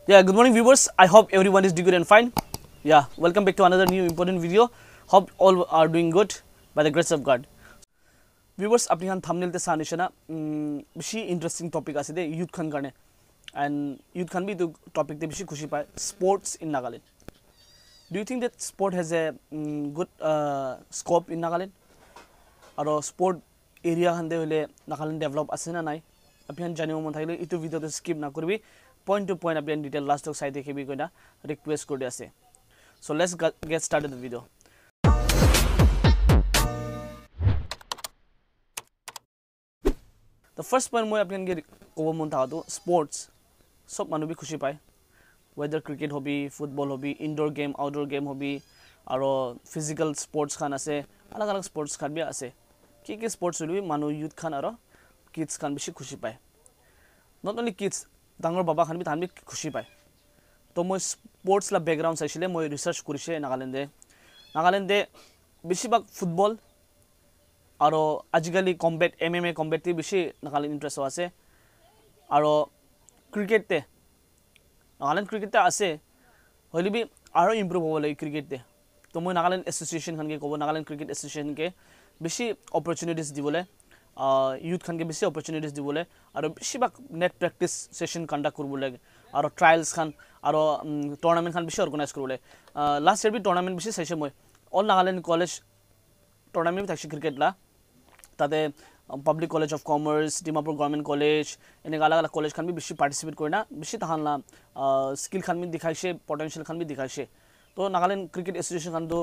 Yeah, good morning viewers. I hope everyone is doing good and fine. Yeah, welcome back to another new important video. Hope all are doing good by the grace of God. Viewers, apni khan thumbnail te sa nishana bishi interesting topic ase de youth khan karne and youth khan bhi to topic te bishi khushi pai sports in Nagaland. Do you think that sport has a good scope in Nagaland? Aro sport area khan de hole Nagaland develop ase na nai? Apni khan janibo mon thakile itu video te skip na korbi. Point to point apni detail last talk side dekhibi koina request kori ase. So let's get started the video. The first point moi apni ge kobo mon tha to sports sob manu bi khushi pai, whether cricket hobi, football hobi, indoor game, outdoor game hobi, aro physical sports khan ase, alag sports khan bi ase. Ki sports hobi manu youth khan aro kids khan bishi khushi pai. Not only kids, ডাঙৰ বাবা খান B থান B খুশি পায় তো মই sports লা background চাইছিলে মই research কৰিছে নাগালেণ্ডে বেছিভাগ ফুটবল আৰু আজিকালি কম্বেট এমএমএ কম্বেট বেছি নাগালেণ্ড ইন্টাৰেস্ট আছে আৰু ক্ৰিকেটতে নাগালেণ্ড ক্ৰিকেটতে আছে হলিবি আৰু ইমপ্ৰুভ হ'ব লাগে ক্রিকেটতে তো মই নাগালেণ্ড এসোসিয়েশন খানকে ক'ব নাগালেণ্ড ক্রিকেট এসোসিয়েশন কে বেছি অপরচুনিটিজ দিবলে youth khan ke bisi opportunities dibole aro bisi bak net practice session conduct korbole aro trials khan aro tournament khan bisi organize korbole last year bi tournament bisi saise moi all Nagaland college tournament thakse cricket la tade public college of commerce Dimapur government college ene alag college khan bi bisi participate korina bisi tahan la skill khan bi dikhaise potential khan bi dikhaise तो Nagaland cricket association Khan तो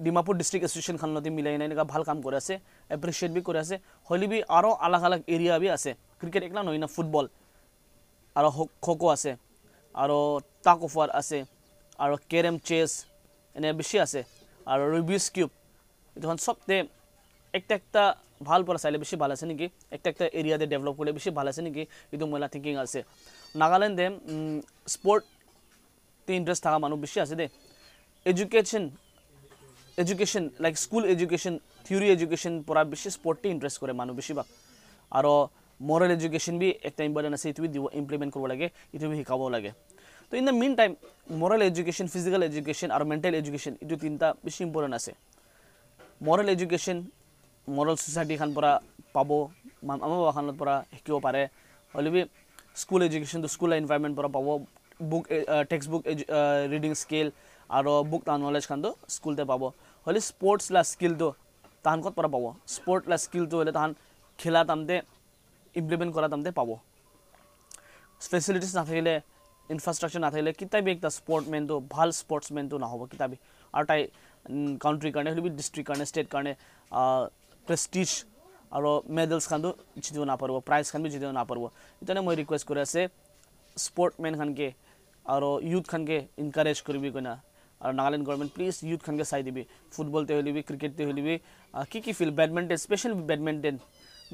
Dimapur district association Khan लते मिलाई ना इनका ভাল কাম কৰে আছে এপ্ৰিशिয়েট B কৰে আছে হলি বি আরো আলাগ এরিয়া বি আছে ক্রিকেট একলা নয় না ফুটবল আর খোখো আছে আর টাক অফ ওয়ার আছে আর ক্যারম চেস এনে বেশি আছে আর রুবিক্স কিউব ইতখন সবতে একটা ভাল পড়া চাইলে বেশি ভাল আছে নেকি একটা এরিয়াতে ডেভেলপ করলে বেশি ভাল আছে নেকি ইতো মইলা থিংকিং আছে নাগাল্যান্ডে sport interest thaga manu bishi ase de education like school education theory education pora bishi sport te interest kore manu bishi ba aro moral education bi ekta important ase itu bi implement korbo lage itu bi hikabo lage to in the meantime moral education physical education aro mental education itu tinta bishi important ase moral education moral society khan pora pabo ama khanot pora hikibo pare holibi school education to school environment pora pabo book textbook reading skill aro book ta knowledge khan do school te pabo holi sports la skill do tan kot para pabo sport la skill to hole tan khela tamte implement kora tamte pabo facilities na thile infrastructure na thile kitai bi ekta sportman to bhal sportsman to na hobo kitabi ar tai country karne holi bi district karne state karne prestige aro medals khan do jidibo na parbo prize khan bi jidibo na parbo itane moi request kore ase sportman khan ke aro youth khan ke encourage koribi koina ar Nagaland government please youth khan ke sai dibi football te holibi cricket te holibi ki feel badminton special badminton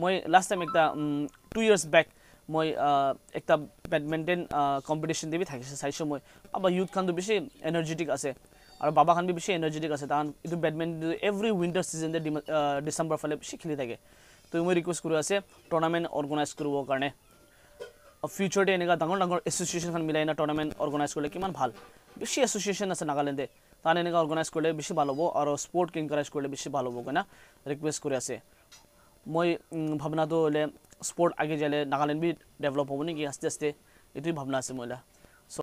moi last time ekta 2 years back moi ekta badminton competition debi thakise saisho moi aba youth khan do beshi energetic ase ar baba khan bi beshi energetic ase tan itu badminton every winter season de December phale beshi khili thake to moi request kori ase tournament organize koribo karone future day এনেকা ডাঙৰ association খান মিলাই না tournament organise করলে কিমান ভাল বেশি association আছে নাগাল্যান্ডে তান এনেকা অর্গানাইজ করলে বেশি ভালো হবো আর স্পোর্ট কে এনকারেজ করলে বেশি ভালো হবো কইনা রিকোয়েস্ট করে আছে মই ভাবনা তো হলে স্পোর্ট আগে যালে নাগাল্যান্ড বি ডেভেলপ হবো নাকি আস্তে আস্তে এটাই ভাবনা আছে মইলা